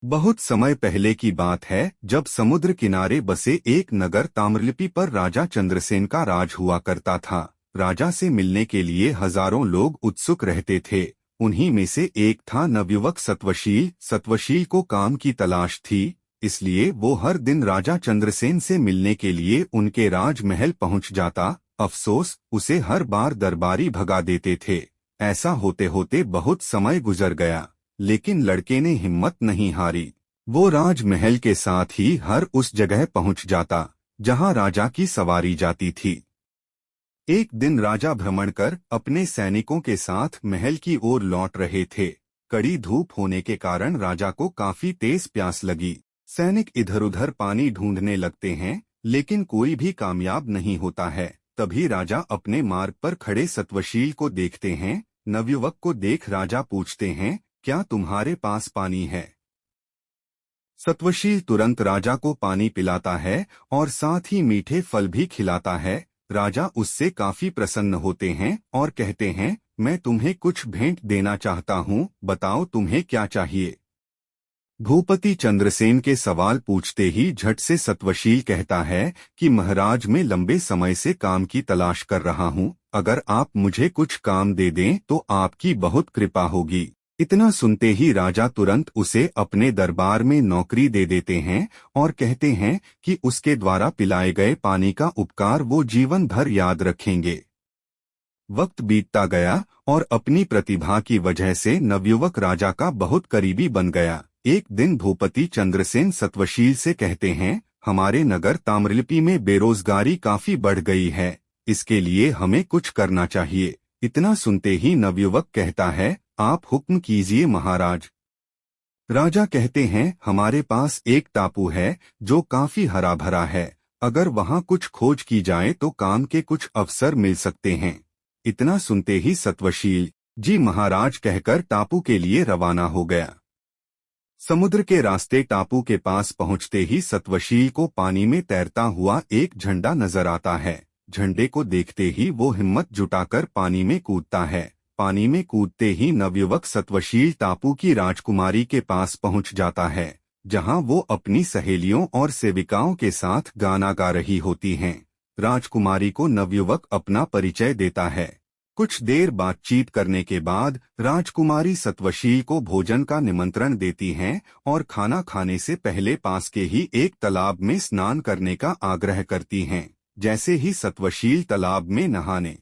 बहुत समय पहले की बात है जब समुद्र किनारे बसे एक नगर ताम्रलिप्ति पर राजा चंद्रसेन का राज हुआ करता था। राजा से मिलने के लिए हजारों लोग उत्सुक रहते थे। उन्हीं में से एक था नवयुवक सत्वशील। सत्वशील को काम की तलाश थी, इसलिए वो हर दिन राजा चंद्रसेन से मिलने के लिए उनके राजमहल पहुंच जाता। अफसोस, उसे हर बार दरबारी भगा देते थे। ऐसा होते होते बहुत समय गुजर गया, लेकिन लड़के ने हिम्मत नहीं हारी। वो राजमहल के साथ ही हर उस जगह पहुंच जाता जहां राजा की सवारी जाती थी। एक दिन राजा भ्रमण कर अपने सैनिकों के साथ महल की ओर लौट रहे थे। कड़ी धूप होने के कारण राजा को काफी तेज प्यास लगी। सैनिक इधर उधर पानी ढूंढने लगते हैं, लेकिन कोई भी कामयाब नहीं होता है। तभी राजा अपने मार्ग पर खड़े सत्वशील को देखते हैं। नवयुवक को देख राजा पूछते हैं, क्या तुम्हारे पास पानी है? सत्वशील तुरंत राजा को पानी पिलाता है और साथ ही मीठे फल भी खिलाता है। राजा उससे काफी प्रसन्न होते हैं और कहते हैं, मैं तुम्हें कुछ भेंट देना चाहता हूँ, बताओ तुम्हें क्या चाहिए। भूपति चंद्रसेन के सवाल पूछते ही झट से सत्वशील कहता है कि महाराज, मैं लंबे समय से काम की तलाश कर रहा हूँ। अगर आप मुझे कुछ काम दे दें तो आपकी बहुत कृपा होगी। इतना सुनते ही राजा तुरंत उसे अपने दरबार में नौकरी दे देते हैं और कहते हैं कि उसके द्वारा पिलाए गए पानी का उपकार वो जीवन भर याद रखेंगे। वक्त बीतता गया और अपनी प्रतिभा की वजह से नवयुवक राजा का बहुत करीबी बन गया। एक दिन भूपति चंद्रसेन सत्वशील से कहते हैं, हमारे नगर ताम्रलिप्ति में बेरोजगारी काफी बढ़ गई है, इसके लिए हमें कुछ करना चाहिए। इतना सुनते ही नवयुवक कहता है, आप हुक्म कीजिए महाराज। राजा कहते हैं, हमारे पास एक टापू है जो काफी हरा भरा है। अगर वहाँ कुछ खोज की जाए तो काम के कुछ अवसर मिल सकते हैं। इतना सुनते ही सत्वशील जी महाराज कहकर टापू के लिए रवाना हो गया। समुद्र के रास्ते टापू के पास पहुंचते ही सत्वशील को पानी में तैरता हुआ एक झंडा नजर आता है। झंडे को देखते ही वो हिम्मत जुटाकर पानी में कूदता है। पानी में कूदते ही नवयुवक सत्वशील टापू की राजकुमारी के पास पहुंच जाता है, जहां वो अपनी सहेलियों और सेविकाओं के साथ गाना गा रही होती हैं। राजकुमारी को नवयुवक अपना परिचय देता है। कुछ देर बातचीत करने के बाद राजकुमारी सत्वशील को भोजन का निमंत्रण देती हैं और खाना खाने से पहले पास के ही एक तालाब में स्नान करने का आग्रह करती हैं। जैसे ही सत्वशील तालाब में नहाने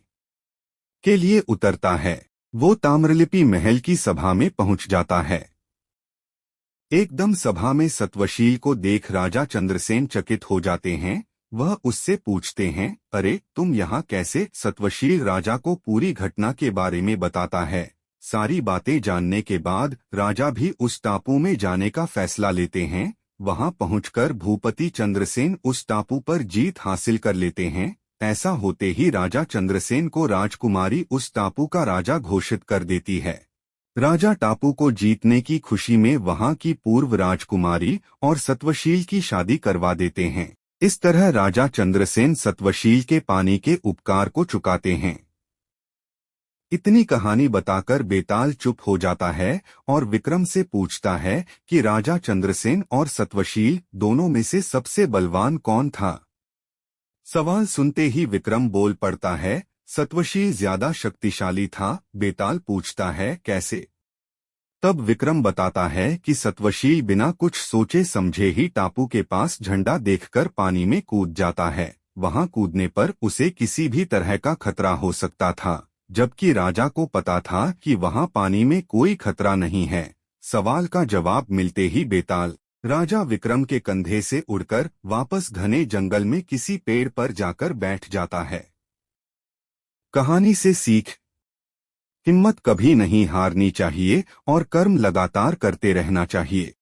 के लिए उतरता है, वो ताम्रलिप्ति महल की सभा में पहुंच जाता है। एकदम सभा में सत्वशील को देख राजा चंद्रसेन चकित हो जाते हैं। वह उससे पूछते हैं, अरे तुम यहाँ कैसे? सत्वशील राजा को पूरी घटना के बारे में बताता है। सारी बातें जानने के बाद राजा भी उस टापू में जाने का फैसला लेते हैं। वहां पहुंचकर भूपति चंद्रसेन उस टापू पर जीत हासिल कर लेते हैं। ऐसा होते ही राजा चंद्रसेन को राजकुमारी उस टापू का राजा घोषित कर देती है। राजा टापू को जीतने की खुशी में वहां की पूर्व राजकुमारी और सत्वशील की शादी करवा देते हैं। इस तरह राजा चंद्रसेन सत्वशील के पानी के उपकार को चुकाते हैं। इतनी कहानी बताकर बेताल चुप हो जाता है और विक्रम से पूछता है कि राजा चंद्रसेन और सत्वशील दोनों में से सबसे बलवान कौन था। सवाल सुनते ही विक्रम बोल पड़ता है, सत्वशील ज्यादा शक्तिशाली था। बेताल पूछता है, कैसे? तब विक्रम बताता है कि सत्वशील बिना कुछ सोचे समझे ही टापू के पास झंडा देखकर पानी में कूद जाता है। वहां कूदने पर उसे किसी भी तरह का खतरा हो सकता था, जबकि राजा को पता था कि वहां पानी में कोई खतरा नहीं है। सवाल का जवाब मिलते ही बेताल राजा विक्रम के कंधे से उड़कर वापस घने जंगल में किसी पेड़ पर जाकर बैठ जाता है। कहानी से सीख, हिम्मत कभी नहीं हारनी चाहिए और कर्म लगातार करते रहना चाहिए।